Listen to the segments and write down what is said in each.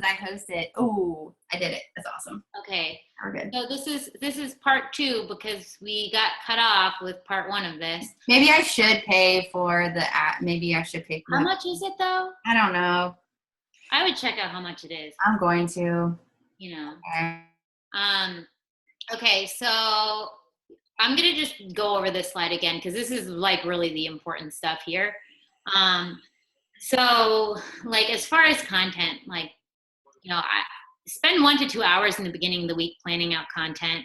because I posted. Oh, I did it. That's awesome. Okay. We're good. So this is part 2 because we got cut off with part 1 of this. Maybe I should pay for the app. Maybe I should pay for How much is it though? I don't know. I would check out how much it is. I'm going to. You know. Okay. Okay, so I'm gonna just go over this slide again because this is like really the important stuff here. So like as far as content, like, you know, I spend 1 to 2 hours in the beginning of the week planning out content.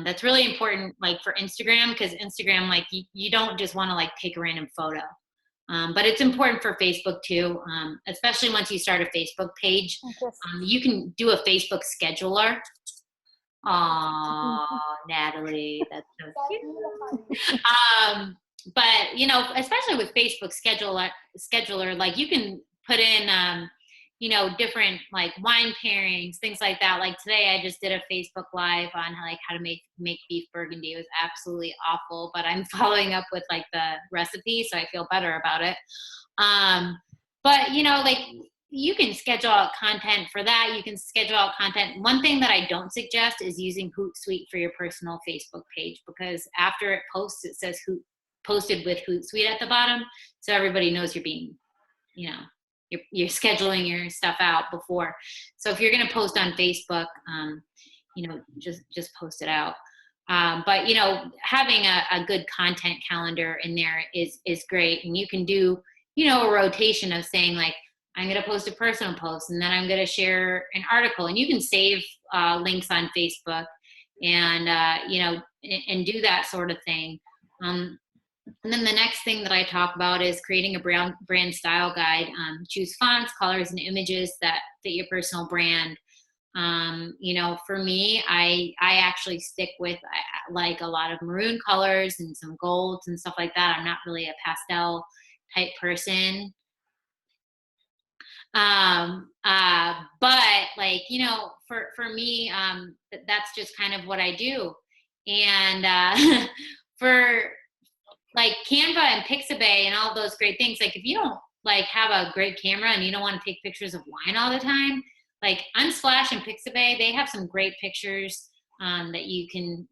That's really important, like for Instagram, because Instagram, like you don't just want to like pick a random photo. But it's important for Facebook too, especially once you start a Facebook page. You can do a Facebook scheduler. Aw, Natalie, that's so cute. But you know, especially with Facebook scheduler, like you can put in, you know, different like wine pairings, things like that. Like today, I just did a Facebook Live on like how to make beef burgundy. It was absolutely awful, but I'm following up with like the recipe, so I feel better about it. But you know, like you can schedule out content for that. You can schedule out content. One thing that I don't suggest is using Hootsuite for your personal Facebook page, because after it posts, it says posted with Hootsuite at the bottom, so everybody knows you're being, you know, you're scheduling your stuff out before. So if you're going to post on Facebook, you know, just post it out. But you know, having a good content calendar in there is great, and you can do, you know, a rotation of saying like, I'm going to post a personal post and then I'm going to share an article, and you can save links on Facebook and you know, and do that sort of thing. And then the next thing that I talk about is creating a brand style guide. Choose fonts, colors, and images that fit your personal brand. You know, for me, I actually stick with like a lot of maroon colors and some golds and stuff like that. I'm not really a pastel type person. But like, you know, for me, that's just kind of what I do. And for like Canva and Pixabay and all those great things, like if you don't like have a great camera and you don't want to take pictures of wine all the time, like Unsplash and Pixabay, they have some great pictures that you can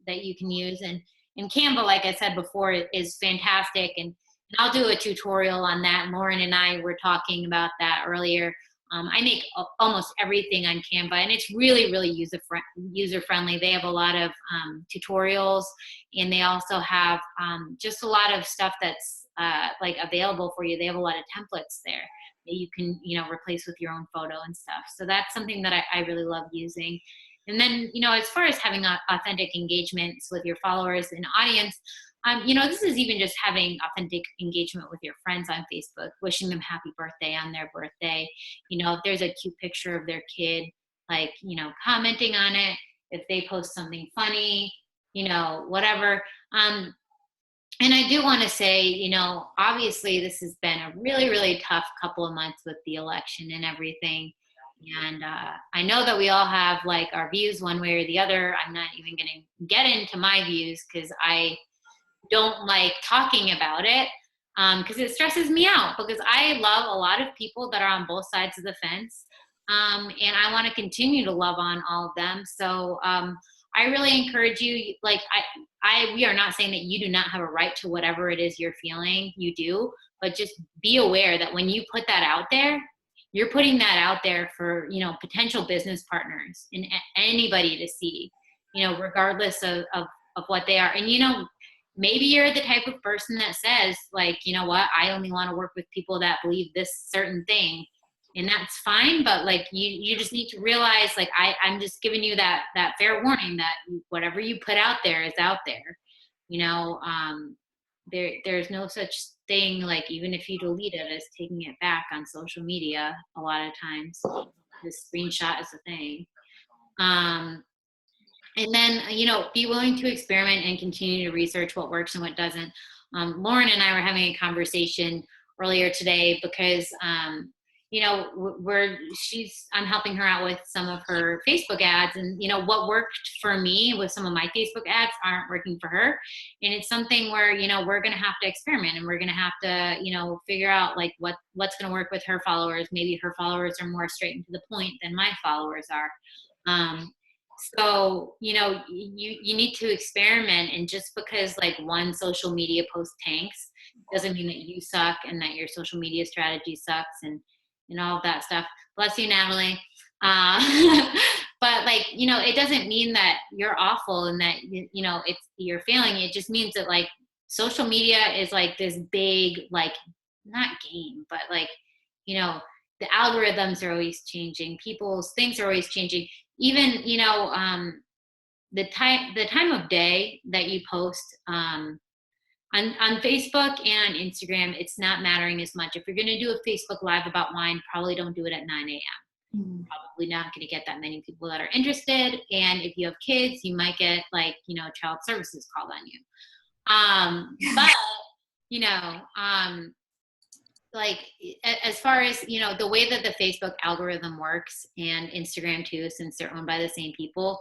use. And Canva, like I said before, is fantastic. And I'll do a tutorial on that. Lauren and I were talking about that earlier. I make almost everything on Canva, and it's really, really user-friendly. They have a lot of tutorials, and they also have just a lot of stuff that's like available for you. They have a lot of templates there that you can, you know, replace with your own photo and stuff. So that's something that I really love using. And then, you know, as far as having authentic engagements with your followers and audience, you know, this is even just having authentic engagement with your friends on Facebook, wishing them happy birthday on their birthday. You know, if there's a cute picture of their kid, like, you know, commenting on it. If they post something funny, you know, whatever. And I do want to say, you know, obviously this has been a really, really tough couple of months with the election and everything. And I know that we all have like our views one way or the other. I'm not even going to get into my views because I don't like talking about it because it stresses me out, because I love a lot of people that are on both sides of the fence, and I want to continue to love on all of them. So I really encourage you, like we are not saying that you do not have a right to whatever it is you're feeling. You do, but just be aware that when you put that out there, you're putting that out there for, you know, potential business partners and anybody to see, you know, regardless of what they are. And, you know, maybe you're the type of person that says like, you know what, I only want to work with people that believe this certain thing, and that's fine. But like, you just need to realize, like, I'm just giving you that fair warning that whatever you put out there is out there. You know, there's no such thing, like, even if you delete it, as taking it back on social media. A lot of times the screenshot is a thing. And then, you know, be willing to experiment and continue to research what works and what doesn't. Lauren and I were having a conversation earlier today because, I'm helping her out with some of her Facebook ads, and what worked for me with some of my Facebook ads aren't working for her. And it's something where, we're going to have to experiment, and we're going to have to, figure out like what's going to work with her followers. Maybe her followers are more straight and to the point than my followers are. So, you need to experiment, and just because like one social media post tanks doesn't mean that you suck and that your social media strategy sucks and all of that stuff. Bless you, Natalie. But like, it doesn't mean that you're awful and that, you're failing. It just means that like social media is like this big, like not game, but like, the algorithms are always changing. People's things are always changing. Even, the time of day that you post, on Facebook and on Instagram, it's not mattering as much. If you're going to do a Facebook Live about wine, probably don't do it at 9 a.m. Mhm. Probably not going to get that many people that are interested. And if you have kids, you might get like, child services called on you. But, you know, like as far as, the way that the Facebook algorithm works, and Instagram too, since they're owned by the same people,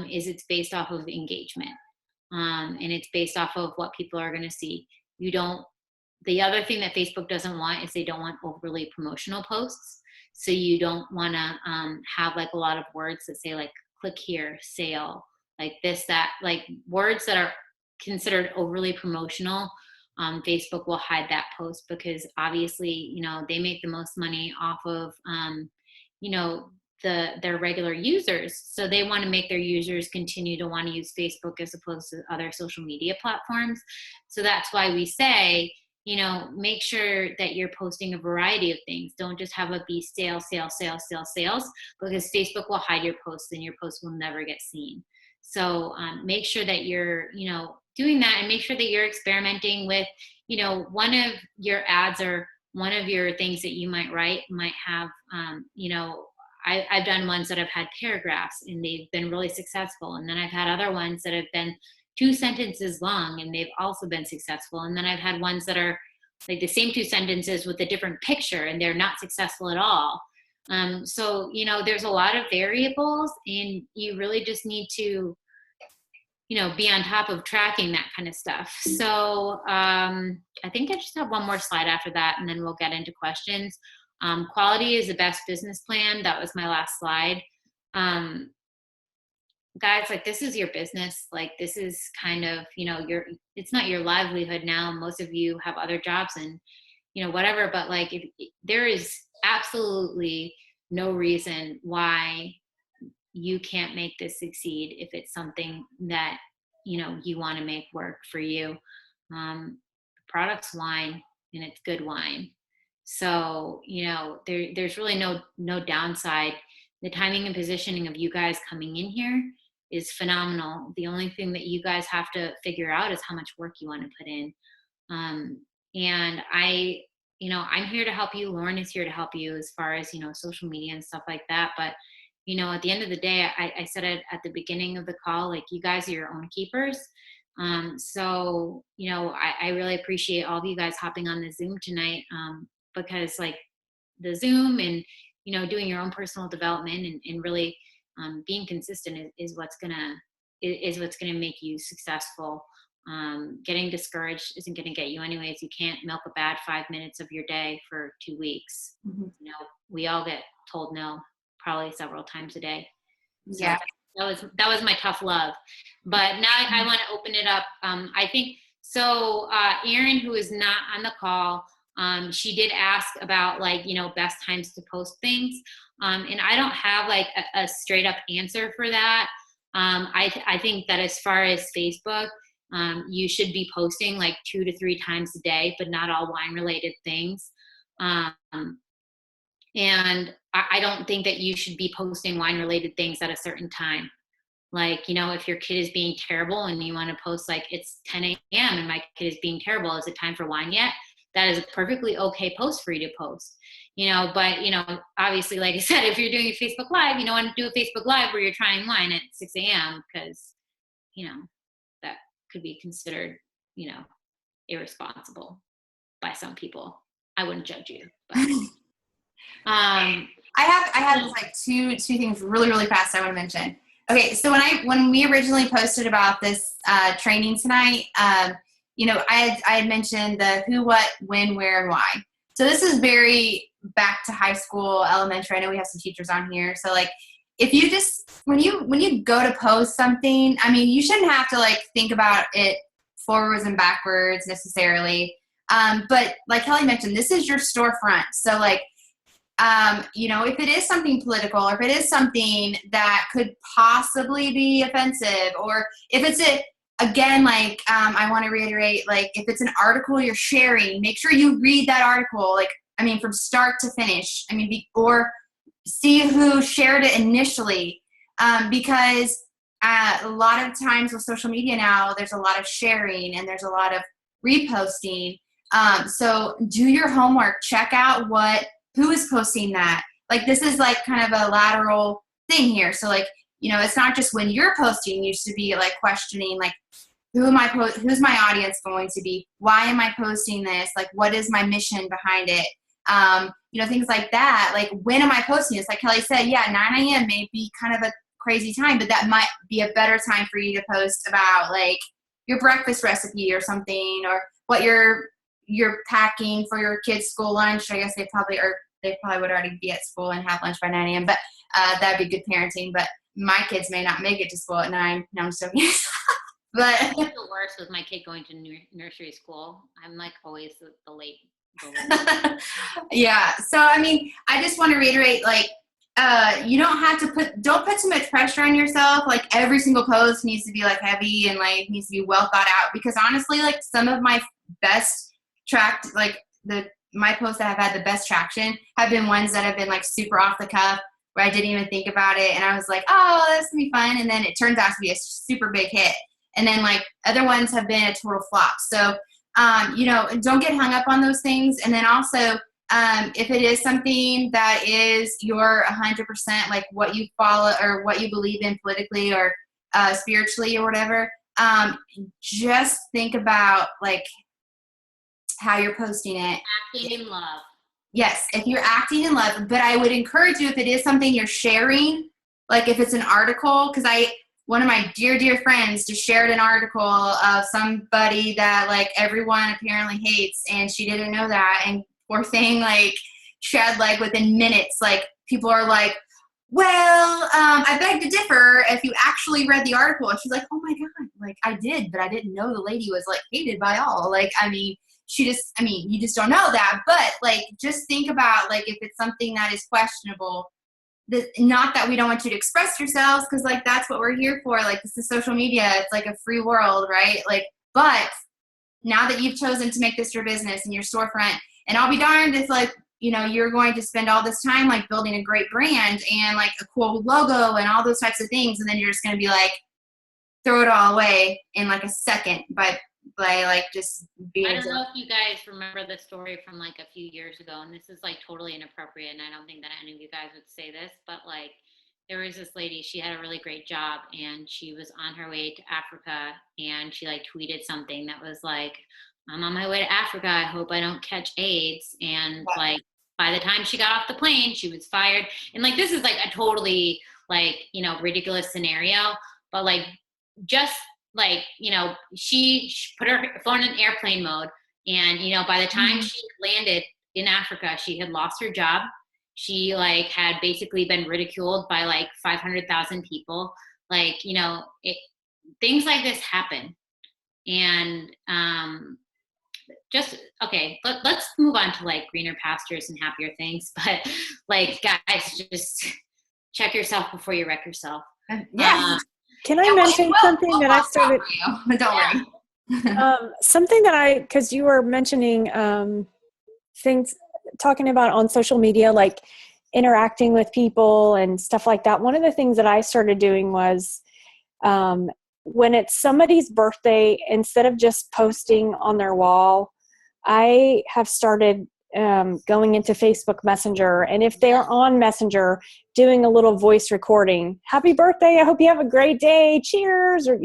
is it's based off of engagement. And it's based off of what people are going to see. The other thing that Facebook doesn't want is they don't want overly promotional posts. So you don't want to have like a lot of words that say like click here, sale, like this, that, like words that are considered overly promotional. Facebook will hide that post, because obviously, they make the most money off of, you know, their regular users. So they want to make their users continue to want to use Facebook as opposed to other social media platforms. So that's why we say, make sure that you're posting a variety of things. Don't just have it be sales, sales, sales, sales, sales, because Facebook will hide your posts and your posts will never get seen. So make sure that you're, doing that, and make sure that you're experimenting with, one of your ads or one of your things that you might write might have, I've done ones that have had paragraphs and they've been really successful. And then I've had other ones that have been 2 sentences long and they've also been successful. And then I've had ones that are like the same 2 sentences with a different picture and they're not successful at all. So, there's a lot of variables, and you really just need to, be on top of tracking that kind of stuff. So I think I just have one more slide after that, and then we'll get into questions. Quality is the best business plan. That was my last slide. Guys, like this is your business. Like this is kind of, it's not your livelihood now. Most of you have other jobs and, whatever, but like there is absolutely no reason why you can't make this succeed if it's something that, you want to make work for you. The product's wine, and it's good wine. So, there's really no downside. The timing and positioning of you guys coming in here is phenomenal. The only thing that you guys have to figure out is how much work you want to put in. And I'm here to help you. Lauren is here to help you as far as, social media and stuff like that. But, at the end of the day, I said it at the beginning of the call, like you guys are your own keepers. So, I really appreciate all of you guys hopping on the Zoom tonight, because like the Zoom and, doing your own personal development and really being consistent is what's gonna make you successful. Getting discouraged isn't gonna get you anyways. You can't milk a bad 5 minutes of your day for 2 weeks. Mhm. We all get told no probably several times a day. So Yeah. that was my tough love. But now I want to open it up. I think so. Erin, who is not on the call, she did ask about like, best times to post things. And I don't have like a straight up answer for that. I think that as far as Facebook, you should be posting like 2 to 3 times a day, but not all wine related things. And I don't think that you should be posting wine related things at a certain time. Like, if your kid is being terrible and you want to post like it's 10 a.m. and my kid is being terrible, is it time for wine yet? That is a perfectly okay post for you to post, but, obviously, like I said, if you're doing a Facebook Live, you don't want to do a Facebook Live where you're trying wine at 6 a.m. because, that could be considered, irresponsible by some people. I wouldn't judge you, but I have like two things really, really fast I want to mention. Okay, so when we originally posted about this training tonight, I had mentioned the who, what, when, where, and why. So this is very back to high school, elementary. I know we have some teachers on here. So like, if you just when you go to post something, I mean, you shouldn't have to like think about it forwards and backwards necessarily. But like Kelly mentioned, this is your storefront. So like, if it is something political or if it is something that could possibly be offensive, or if it's I want to reiterate, like if it's an article you're sharing, make sure you read that article, like, I mean, from start to finish. I mean, or see who shared it initially, because a lot of times with social media now, there's a lot of sharing and there's a lot of reposting. So do your homework, check out who is posting that. Like, this is like kind of a lateral thing here. So like, it's not just when you're posting, you should be like questioning, like, who's my audience going to be? Why am I posting this? Like, what is my mission behind it? Things like that. Like, when am I posting this? Like Kelly said, yeah, 9 a.m. may be kind of a crazy time, but that might be a better time for you to post about like your breakfast recipe or something, or what you're packing for your kids' school lunch. I guess they probably would already be at school and have lunch by 9 a.m. But that'd be good parenting. But my kids may not make it to school at 9. No, I'm so But it's the worst with my kid going to nursery school. I'm like always the late. Yeah. So I mean, I just want to reiterate, like, you don't put too much pressure on yourself. Like, every single post needs to be like heavy and like needs to be well thought out, because honestly, like, some of my best tracked, like my posts that have had the best traction have been ones that have been like super off the cuff, where I didn't even think about it, and I was like, oh, this will be fun, and then it turns out to be a super big hit. And then like other ones have been a total flop. So don't get hung up on those things. And then also, if it is something that is your 100%, like what you follow or what you believe in politically or spiritually or whatever, just think about like how you're posting it. Acting in love. Yes, if you're acting in love. But I would encourage you, if it is something you're sharing, like if it's an article, because one of my dear, dear friends just shared an article of somebody that like everyone apparently hates, and she didn't know that. And poor thing, like, she had like within minutes, like, people are like, well, I beg to differ if you actually read the article. And she's like, oh my God, like, I did, but I didn't know the lady was like hated by all. Like, I mean, you just don't know that. But like, just think about like, if it's something that is questionable, not that we don't want you to express yourselves, because like that's what we're here for. Like, this is social media, it's like a free world, right? Like, but now that you've chosen to make this your business and your storefront, and I'll be darned if like, you're going to spend all this time like building a great brand and like a cool logo and all those types of things, and then you're just going to be like, throw it all away in like a second by like just being. I don't know if you guys remember the story from like a few years ago, and this is like totally inappropriate, and I don't think that any of you guys would say this, but like, there was this lady, she had a really great job, and she was on her way to Africa, and she like tweeted something that was like, I'm on my way to Africa, I hope I don't catch AIDS. And like, by the time she got off the plane, she was fired. And like, this is like a totally like, ridiculous scenario, but like, just like, she put her phone in airplane mode, and by the time she landed in Africa, she had lost her job. She like had basically been ridiculed by like 500,000 people. Like, things like this happen. And let's move on to like greener pastures and happier things. But like, guys, just check yourself before you wreck yourself. Yeah. Can I mention something that I started? Don't worry. Something that because you were mentioning things, talking about on social media, like interacting with people and stuff like that. One of the things that I started doing was when it's somebody's birthday, instead of just posting on their wall, I have started going into Facebook Messenger, and if they're on Messenger, doing a little voice recording, happy birthday, I hope you have a great day, cheers, or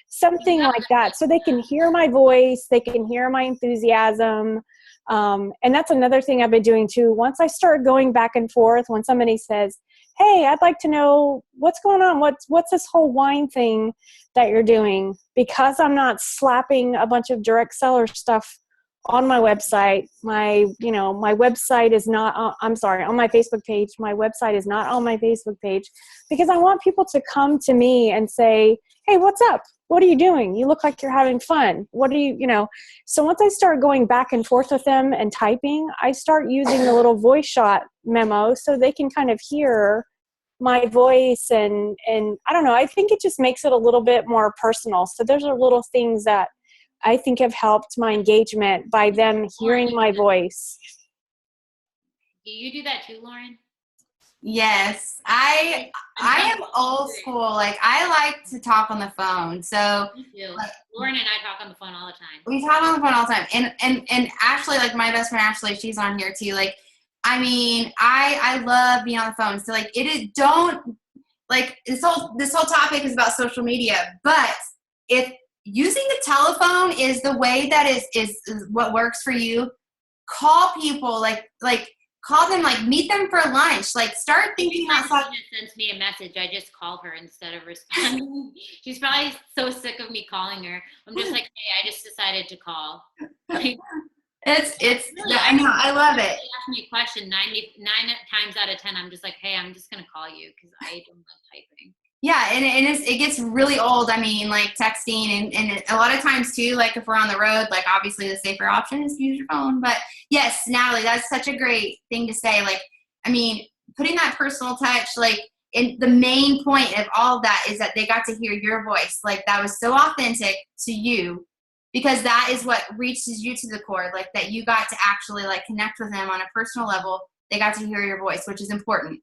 something like that, so they can hear my voice, they can hear my enthusiasm. And that's another thing I've been doing too. Once I start going back and forth, when somebody says, hey, I'd like to know what's going on. What's this whole wine thing that you're doing? Because I'm not slapping a bunch of direct seller stuff on my website. My website is not, I'm sorry, on my Facebook page. My website is not on my Facebook page because I want people to come to me and say, hey, what's up? What are you doing? You look like you're having fun. What do you? So once I start going back and forth with them and typing, I start using the little voice shot memo so they can kind of hear my voice and I don't know, I think it just makes it a little bit more personal. So those are little things that I think have helped my engagement by them hearing my voice. Do you do that too, Lauren? Yes, I am old school. Like, I like to talk on the phone. So Me too. Lauren and I talk on the phone all the time. we talk on the phone all the time. And Ashley, like my best friend Ashley, she's on here too. Like, I mean, I love being on the phone. So like, don't like this whole topic is about social media, but if using the telephone is the way that is what works for you, call people, like call them, like meet them for lunch, like start thinking outside. She sends me a message. I just call her instead of responding. She's probably so sick of me calling her. I'm just like, hey, I just decided to call. It's really, I know, I love it. Ask me a question 99 times out of 10. I'm just like, hey, I'm just gonna call you because I don't like typing. Yeah, and it gets really old. I mean, like texting and a lot of times too, like if we're on the road, like obviously the safer option is to use your phone. But yes, Natalie, that's such a great thing to say. Like, I mean, putting that personal touch, like, and the main point of all of that is that they got to hear your voice. Like, that was so authentic to you, because that is what reaches you to the core, like that you got to actually like connect with them on a personal level. They got to hear your voice, which is important.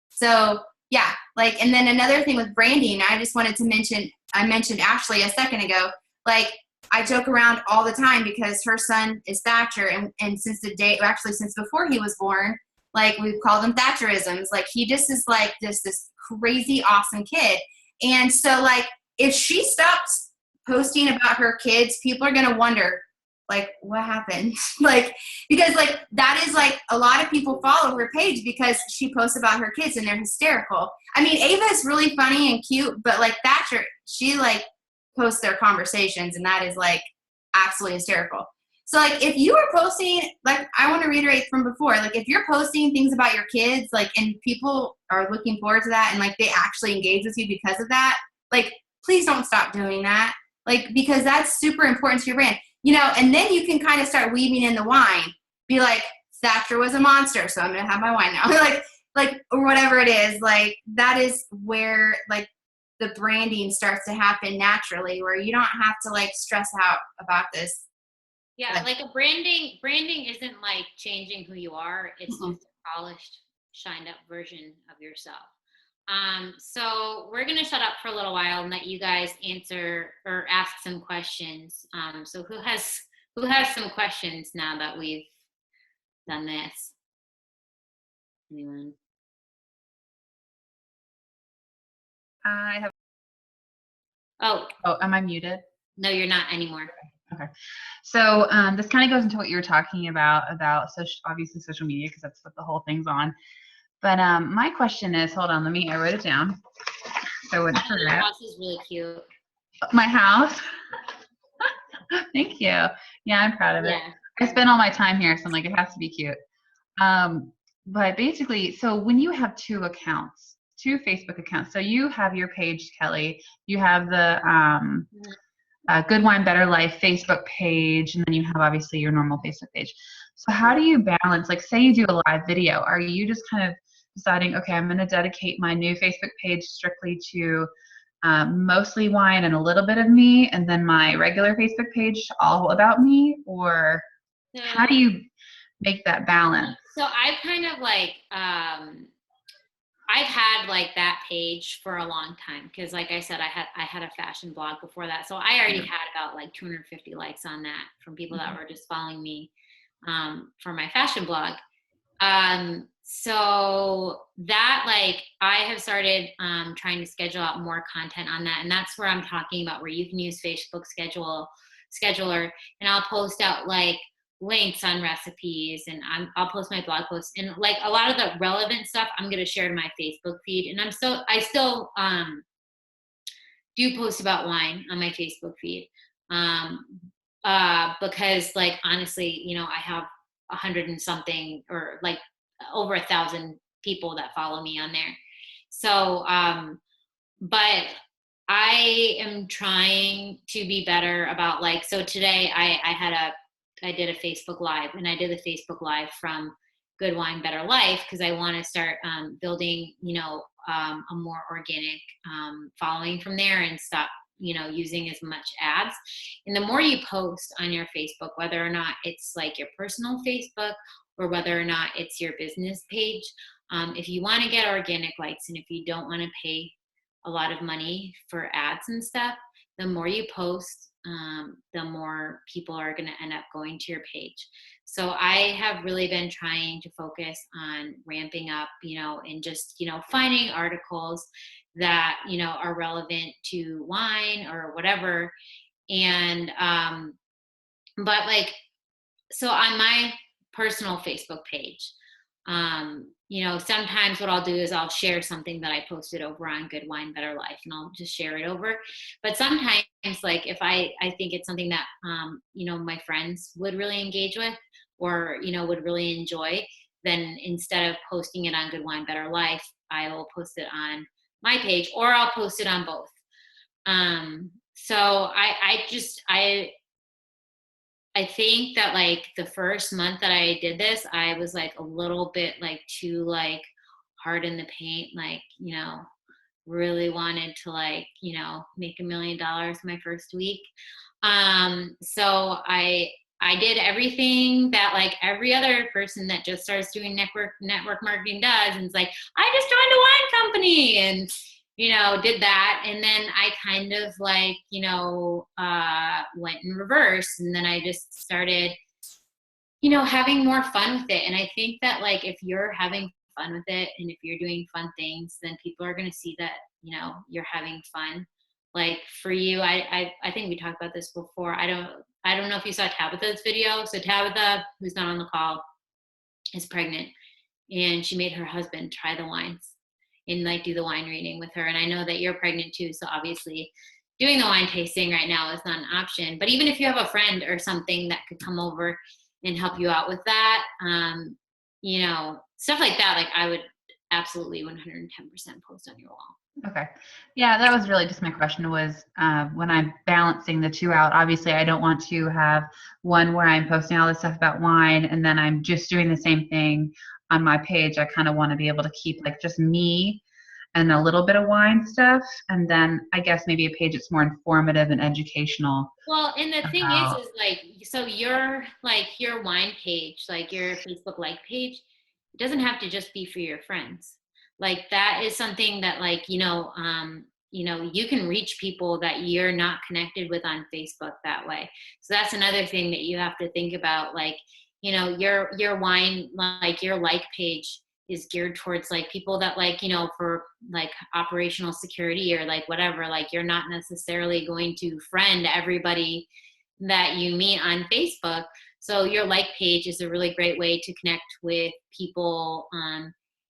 So yeah, like, and then another thing with branding, I just wanted to mention, I mentioned Ashley a second ago, like I joke around all the time because her son is Thatcher, and since since before he was born, like we've called them Thatcherisms. Like he just is like this crazy awesome kid. And so like if she stops posting about her kids, people are going to wonder, like, what happened? Like, because like that is like a lot of people follow her page because she posts about her kids and they're hysterical. I mean, Ava is really funny and cute, but like Thatcher, she like posts their conversations and that is like absolutely hysterical. So like if you are posting, like I want to reiterate from before, like if you're posting things about your kids, like, and people are looking forward to that and like they actually engage with you because of that, like please don't stop doing that. Like, because that's super important to your brand, and then you can kind of start weaving in the wine, be like, Thatcher was a monster, so I'm going to have my wine now. like, or whatever it is, like that is where like the branding starts to happen naturally, where you don't have to like stress out about this. Yeah. Like a branding isn't like changing who you are. It's just a polished, shined up version of yourself. So we're going to shut up for a little while and let you guys answer or ask some questions. So who has some questions now that we've done this? Anyone? I have. Oh, am I muted? no, you're not anymore. Okay. So this kind of goes into what you were talking about obviously social media, because that's what the whole thing's on. But my question is, hold on, I wrote it down. So it's Your house is really cute. My house? Thank you. Yeah, I'm proud of it. I spend all my time here, so I'm like, it has to be cute. But basically, so when you have two Facebook accounts, so you have your page, Kelly, you have the Good Wine, Better Life Facebook page, and then you have obviously your normal Facebook page. So how do you balance, like say you do a live video, are you just kind of deciding, okay, I'm going to dedicate my new Facebook page strictly to mostly wine and a little bit of me, and then my regular Facebook page all about me? Or how do you make that balance? So I've kind of like, I've had like that page for a long time because, like I said, I had a fashion blog before that, so I already had about like 250 likes on that from people that were just following me for my fashion blog. So that, like, I have started trying to schedule out more content on that, and that's where I'm talking about where you can use Facebook Scheduler, and I'll post out like links on recipes, and I'll post my blog posts, and like a lot of the relevant stuff I'm going to share to my Facebook feed. And I still do post about wine on my Facebook feed. Because like, honestly, you know, I have 100 and something, or like over 1,000 people that follow me on there. So, but I am trying to be better about, like, so today I did a Facebook Live, and I did a Facebook Live from Good Wine, Better Life, because I want to start building, you know, a more organic following from there, and stop, you know, using as much ads. And the more you post on your Facebook, whether or not it's like your personal Facebook or whether or not it's your business page, if you want to get organic likes, and if you don't want to pay a lot of money for ads and stuff, the more you post, the more people are going to end up going to your page. So I have really been trying to focus on ramping up, you know, and just, you know, finding articles that, you know, are relevant to wine or whatever. And, but like, so on my personal Facebook page, you know, sometimes what I'll do is I'll share something that I posted over on Good Wine, Better Life, and I'll just share it over. But sometimes, like, if I think it's something that, you know, my friends would really engage with, or, you know, would really enjoy, then instead of posting it on Good Wine, Better Life, I will post it on my page, or I'll post it on both. So I think that, like, the first month that I did this, I was like a little bit like too like hard in the paint, like, you know, really wanted to, like, you know, make $1 million my first week. So I did everything that like every other person that just starts doing network marketing does, and it's like, I just joined a wine company, and, you know, did that. And then I kind of like, you know, went in reverse, and then I just started, you know, having more fun with it. And I think that, like, if you're having fun with it, and if you're doing fun things, then people are going to see that, you know, you're having fun. Like for you, I think we talked about this before. I don't know if you saw Tabitha's video. So Tabitha, who's not on the call, is pregnant, and she made her husband try the wines and like do the wine reading with her. And I know that you're pregnant too, so obviously doing the wine tasting right now is not an option. But even if you have a friend or something that could come over and help you out with that, you know, stuff like that, like I would absolutely 110% post on your wall. Okay. Yeah, that was really just my question was, when I'm balancing the two out, obviously I don't want to have one where I'm posting all this stuff about wine and then I'm just doing the same thing on my page. I kind of want to be able to keep like just me and a little bit of wine stuff. And then I guess maybe a page that's more informative and educational. Well, and the thing is like, so your wine page, like your Facebook like page, it doesn't have to just be for your friends. Like that is something that, like, you know, you can reach people that you're not connected with on Facebook that way. So that's another thing that you have to think about. Like, you know, your wine, like your like page is geared towards like people that, like, you know, for like operational security or like whatever, like you're not necessarily going to friend everybody that you meet on Facebook. So your like page is a really great way to connect with people,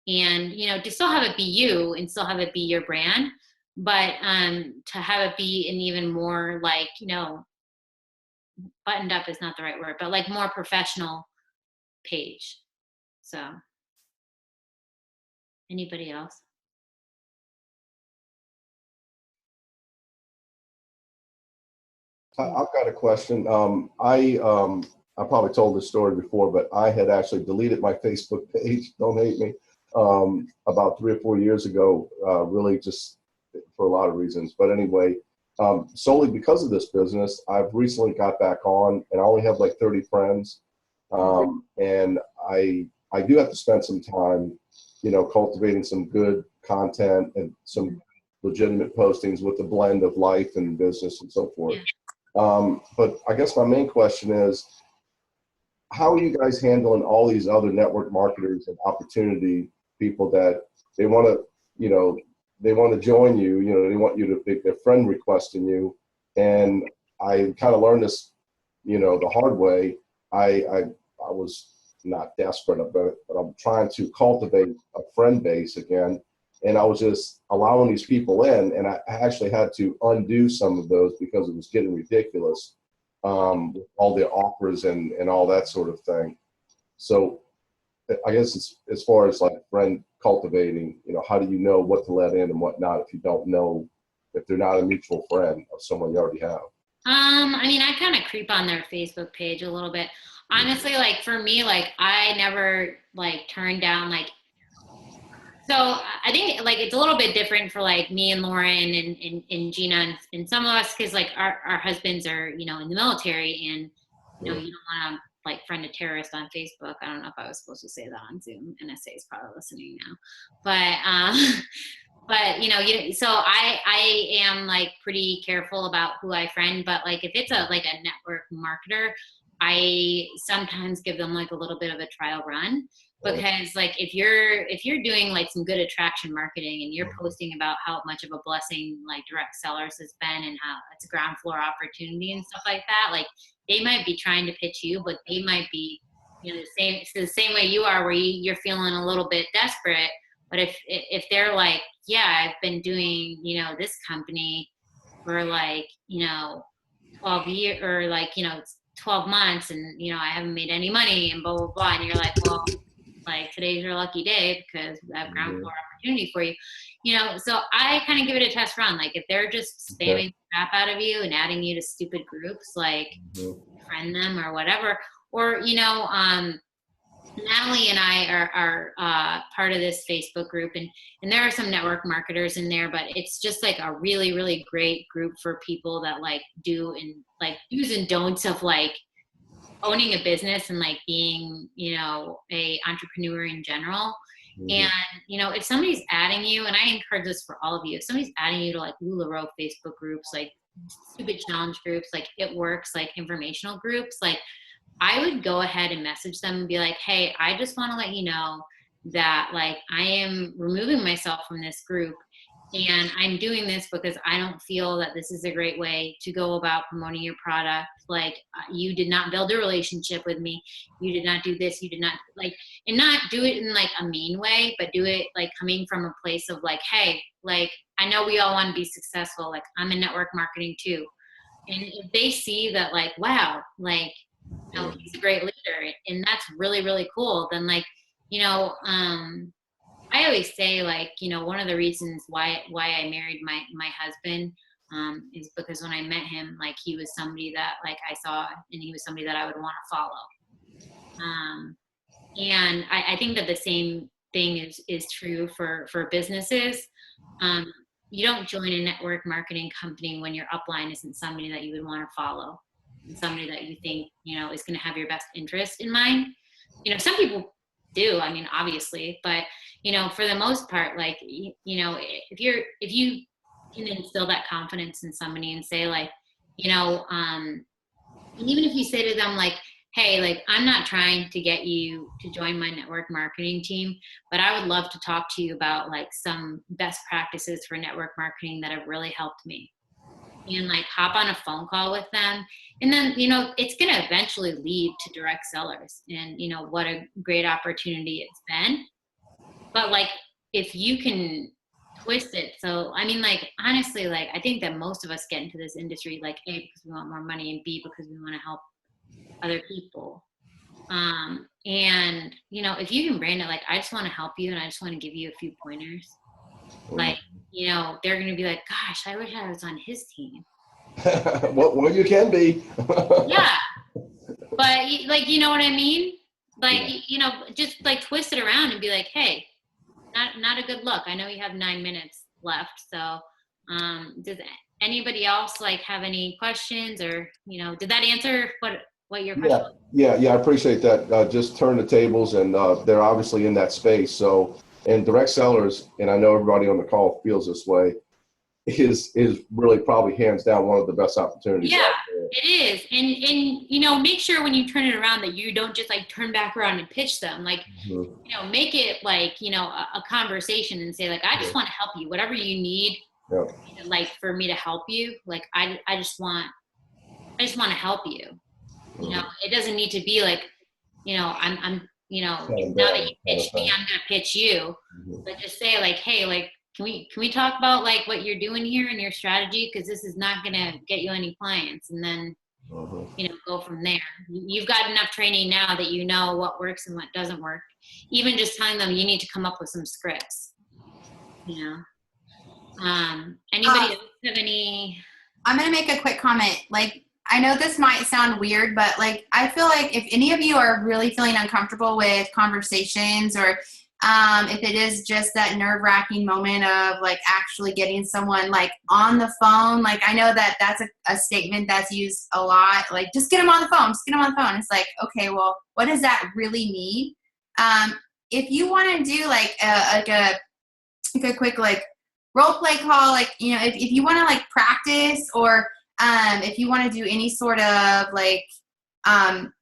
and, you know, to still have it be you and still have it be your brand, but to have it be an even more, like, you know, buttoned up is not the right word, but like more professional page. So anybody else? I've got a question. I probably told this story before, but I had actually deleted my Facebook page. Don't hate me. About 3 or 4 years ago, really just for a lot of reasons. But anyway, solely because of this business, I've recently got back on, and I only have like 30 friends. And I do have to spend some time, you know, cultivating some good content and some legitimate postings with a blend of life and business and so forth. But I guess my main question is, how are you guys handling all these other network marketers and opportunity people that they want to, you know, they want to join you, you know, they want you to make their friend requesting you. And I kind of learned this, you know, the hard way. I was not desperate about it, but I'm trying to cultivate a friend base again. And I was just allowing these people in, and I actually had to undo some of those because it was getting ridiculous, with all the offers and all that sort of thing. So I guess it's, as far as like friend cultivating, how do you know what to let in and what not if you don't know, if they're not a mutual friend of someone you already have? I mean, I kind of creep on their Facebook page a little bit. Honestly, like for me, like I never like turned down like, so I think like it's a little bit different for like me and Lauren and Gina and some of us, because like our husbands are, in the military, and you don't want to like friend a terrorist on Facebook. I don't know if I was supposed to say that on Zoom. NSA is probably listening now, but so I am like pretty careful about who I friend. But like if it's a network marketer, I sometimes give them like a little bit of a trial run, because like if you're doing like some good attraction marketing and you're posting about how much of a blessing like direct sellers has been and how it's a ground floor opportunity and stuff like that, like they might be trying to pitch you, but they might be the same way you are, where you're feeling a little bit desperate. But if they're like, yeah, I've been doing this company for like 12 years, or like 12 months, and I haven't made any money, and blah blah blah, and you're like, well, like today's your lucky day because I have ground floor opportunity for you. So I kind of give it a test run. Like if they're just spamming crap out of you and adding you to stupid groups, like friend them or whatever. Or Natalie and I are part of this Facebook group, and there are some network marketers in there, but it's just like a really, really great group for people that like do and like do's and don'ts of like owning a business and like being, a entrepreneur in general. And, if somebody's adding you, and I encourage this for all of you, if somebody's adding you to like LuLaRoe Facebook groups, like stupid challenge groups, like It Works, like informational groups, like I would go ahead and message them and be like, hey, I just want to let you know that like I am removing myself from this group, and I'm doing this because I don't feel that this is a great way to go about promoting your product. Like you did not build a relationship with me. You did not do this. You did not like, and not do it in like a mean way, but do it like coming from a place of like, hey, like I know we all want to be successful. Like I'm in network marketing too. And if they see that like, wow, like, he's a great leader and that's really, really cool, then like, I always say like, one of the reasons why I married my husband is because when I met him, like he was somebody that like I saw, and he was somebody that I would want to follow. And I think that the same thing is true for businesses. You don't join a network marketing company when your upline isn't somebody that you would want to follow, and somebody that you think, is going to have your best interest in mind. Some people do, I mean, obviously, but, for the most part, like, if you can instill that confidence in somebody and say like, and even if you say to them like, hey, like, I'm not trying to get you to join my network marketing team, but I would love to talk to you about like some best practices for network marketing that have really helped me. And like hop on a phone call with them. And then, it's going to eventually lead to direct sellers, and, what a great opportunity it's been. But like, if you can twist it. So, I mean, like, honestly, like, I think that most of us get into this industry, like A, because we want more money, and B, because we want to help other people. And, if you can brand it, like, I just want to help you, and I just want to give you a few pointers. Like, they're going to be like, gosh, I wish I was on his team. Well, you can be. Yeah. But like, you know what I mean? Like, just like twist it around and be like, hey, not a good look. I know you have 9 minutes left. So, does anybody else like have any questions, or, did that answer what your question was? Yeah. I appreciate that. Just turn the tables, and they're obviously in that space. So, and direct sellers, and I know everybody on the call feels this way, is really probably hands down one of the best opportunities. Yeah, it is. And make sure when you turn it around that you don't just like turn back around and pitch them. Like, make it like, a conversation and say like, I just want to help you, whatever you need, like for me to help you. Like, I just want to help you. You know, it doesn't need to be like, you know, I'm you know, Kind of now that you kind of pitched me, thing. I'm gonna pitch you. Mhm. But just say like, hey, like, can we talk about like what you're doing here and your strategy? Because this is not gonna get you any clients. And then, Mhm. you know, go from there. You've got enough training now that you know what works and what doesn't work. Even just telling them you need to come up with some scripts, you know. Anybody else have any? I'm going to make a quick comment. Like, I know this might sound weird, but like, I feel like if any of you are really feeling uncomfortable with conversations, or if it is just that nerve-wracking moment of like actually getting someone like on the phone, like I know that that's a statement that's used a lot, like just get them on the phone, just get them on the phone. It's like, okay, well, what does that really mean? If you want to do like a quick like role play call, like, you know, if you want to like practice, or if you want to do any sort of like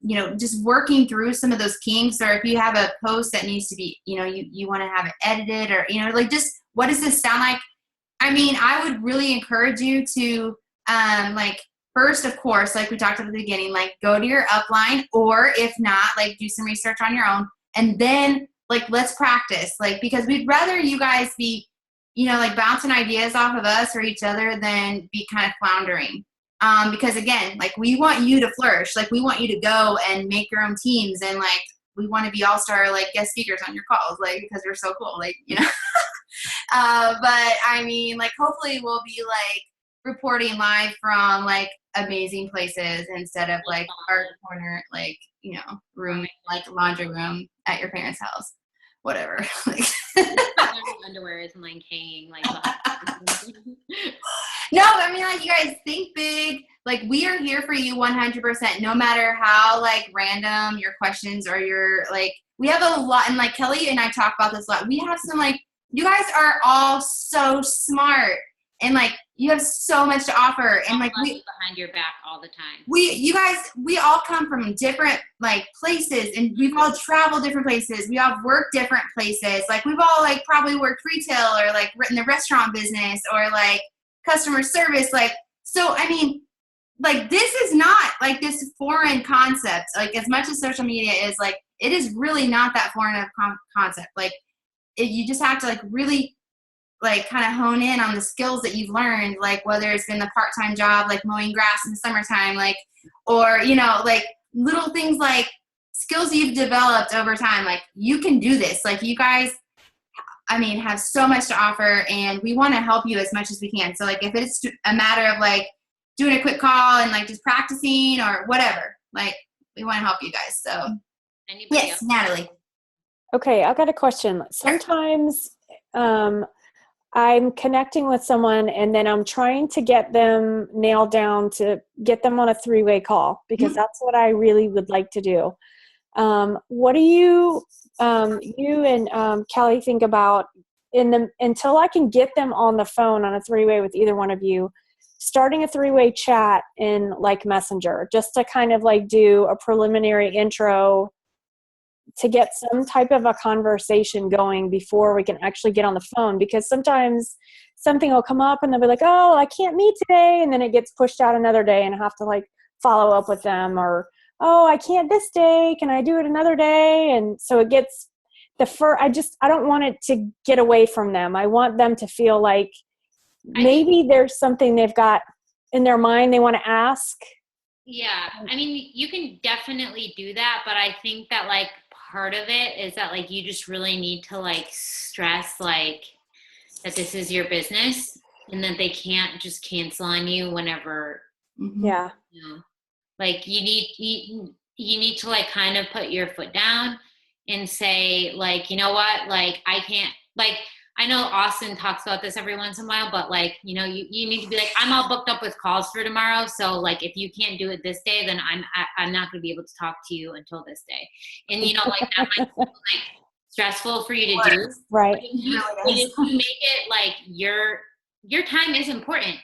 you know, just working through some of those kinks, or if you have a post that needs to be, you know, you want to have it edited, or, you know, like just what does this sound like? I mean, I would really encourage you to like, first, of course, like we talked at the beginning, like go to your upline, or if not, like do some research on your own, and then like let's practice, like, because we'd rather you guys be, you know, like bouncing ideas off of us or each other than be kind of floundering. Because again, like we want you to flourish, like we want you to go and make your own teams, and like we want to be all-star like guest speakers on your calls, like because we're so cool, like, you know. But I mean, like hopefully we'll be like reporting live from like amazing places instead of like our corner, like, you know, room, like laundry room at your parents' house, whatever. Like, Underwear isn't like hanging like. no, I mean, like, you guys think big. Like, we are here for you 100%, no matter how like random your questions or your like. We have a lot, and like Kelly and I talk about this a lot. We have some like, you guys are all so smart, and like you have so much to offer, and like we behind your back all the time. You guys, we all come from different like places, and we've all traveled different places. We all worked different places. Like we've all like probably worked retail, or like in the restaurant business, or like customer service. Like, so I mean, like this is not like this foreign concept. Like as much as social media is, like it is really not that foreign of concept. Like you just have to like really like kind of hone in on the skills that you've learned, like whether it's been the part-time job, like mowing grass in the summertime, like, or, you know, like little things like skills you've developed over time. Like you can do this. Like you guys, I mean, have so much to offer, and we want to help you as much as we can. So like if it's a matter of like doing a quick call and like just practicing or whatever, like we want to help you guys. So Anybody yes, else? Natalie. Okay, I've got a question. Sometimes I'm connecting with someone and then I'm trying to get them nailed down to get them on a 3-way call, because that's what I really would like to do. What do you and Kelly think about until I can get them on the phone on a 3-way with either one of you, starting a 3-way chat in like Messenger, just to kind of like do a preliminary intro to get some type of a conversation going before we can actually get on the phone? Because sometimes something will come up and they'll be like, oh, I can't meet today. And then it gets pushed out another day and I have to like follow up with them, or, oh, I can't this day. Can I do it another day? And so it gets I don't want it to get away from them. I want them to feel like maybe there's something they've got in their mind they want to ask. Yeah. I mean, you can definitely do that, but I think that like part of it is that like you just really need to like stress like that this is your business, and that they can't just cancel on you whenever. Yeah. You know, like you need to like kind of put your foot down and say like, you know what, like I can't, like I know Austin talks about this every once in a while, but like, you know, you need to be like, I'm all booked up with calls for tomorrow. So like, if you can't do it this day, then I'm not going to be able to talk to you until this day. And you know, like that might be like stressful for you to do. Right. If you make it like your time is important.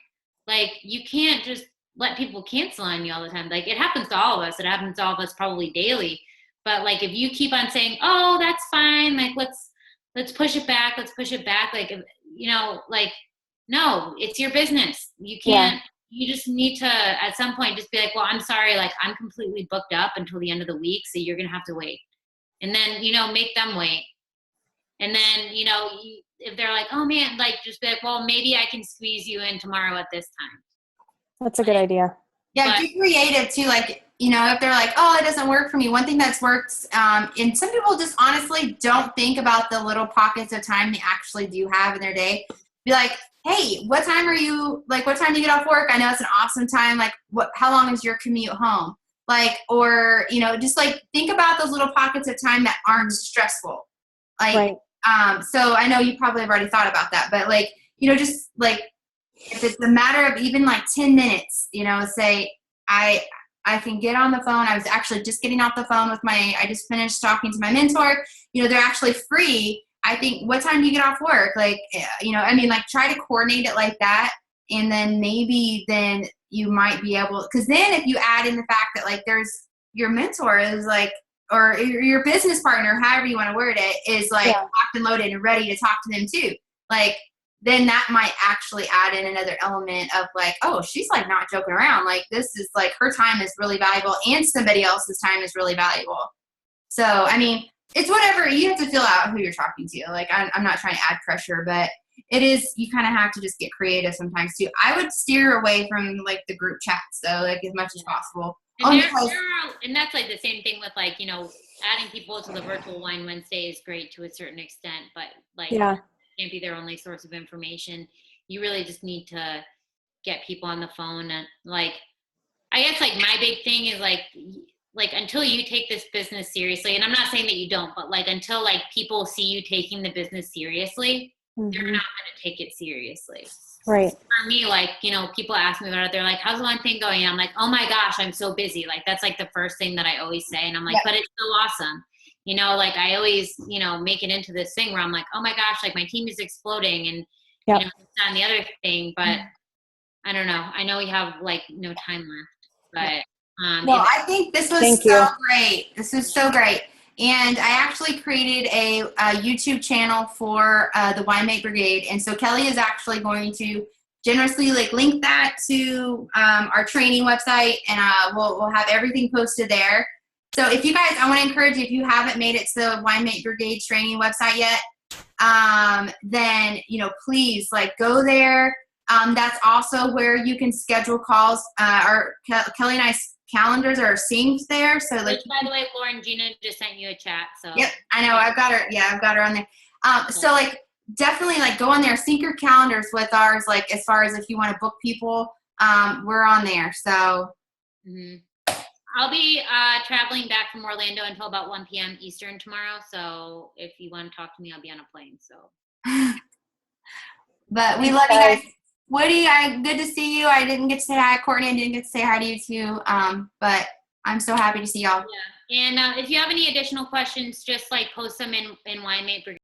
Like you can't just let people cancel on you all the time. Like it happens to all of us. It happens to all of us probably daily. But like, if you keep on saying, oh, that's fine. Like, let's push it back. Let's push it back. Like, you know, like, no, it's your business. You can't you just need to, at some point, just be like, well, I'm sorry, like I'm completely booked up until the end of the week, so you're going to have to wait. And then, make them wait. And then, if they're like, oh man, like just be like, well, maybe I can squeeze you in tomorrow at this time. That's a good idea. Yeah, But- get creative too. Like, if they're like, oh, it doesn't work for me. One thing that's worked, and some people just honestly don't think about the little pockets of time they actually do have in their day. Be like, hey, what time do you get off work? I know it's an awesome time. Like, how long is your commute home? Like, or, just like think about those little pockets of time that aren't stressful. Like, Right. so I know you probably have already thought about that, but like, just like, if it's a matter of even like 10 minutes, say, I can get on the phone. I was actually just getting off the phone I just finished talking to my mentor. They're actually free. I think, what time do you get off work? Like, like try to coordinate it like that. And then maybe then you might be able, because then if you add in the fact that like there's your mentor is like, or your business partner, however you want to word it, is like locked and loaded and ready to talk to them too. Like, then that might actually add in another element of like, oh, she's like not joking around. Like, this is like, her time is really valuable and somebody else's time is really valuable. So, I mean, it's whatever. You have to feel out who you're talking to. Like, I'm not trying to add pressure, but it is, you kind of have to just get creative sometimes too. I would steer away from like the group chats though, like as much as possible. And that's like the same thing with like, adding people to the virtual Wine Wednesday is great to a certain extent, but like, can't be their only source of information. You really just need to get people on the phone. And like, I guess like my big thing is like until you take this business seriously, and I'm not saying that you don't, but like until like people see you taking the business seriously, they're not going to take it seriously. Right. For me, like, people ask me about it. They're like, how's the one thing going? And I'm like, oh my gosh, I'm so busy. Like, that's like the first thing that I always say. And I'm like, but it's so awesome. Like I always, make it into this thing where I'm like, oh my gosh, like my team is exploding and, this and the other thing, but I don't know. I know we have like no time left, but. Well, I think this was so great. This is so great. And I actually created a YouTube channel for the Winemate Brigade. And so Kelly is actually going to generously like link that to our training website, and we'll have everything posted there. So if you guys, I want to encourage you, if you haven't made it to the Winemate Brigade training website yet, then, please like go there. That's also where you can schedule calls. Kelly and I's calendars are synced there. So like, by the way, Lauren, Gina just sent you a chat. So yep, I know. I've got her. Yeah, I've got her on there. So like, definitely like go on there, sync your calendars with ours. Like as far as if you want to book people, we're on there. So. I'll be traveling back from Orlando until about 1 p.m. Eastern tomorrow. So if you want to talk to me, I'll be on a plane. So. But we love you guys. Woody, good to see you. I didn't get to say hi. Courtney, I didn't get to say hi to you too. But I'm so happy to see y'all. Yeah. And if you have any additional questions, just like post them in Winemate Brigade.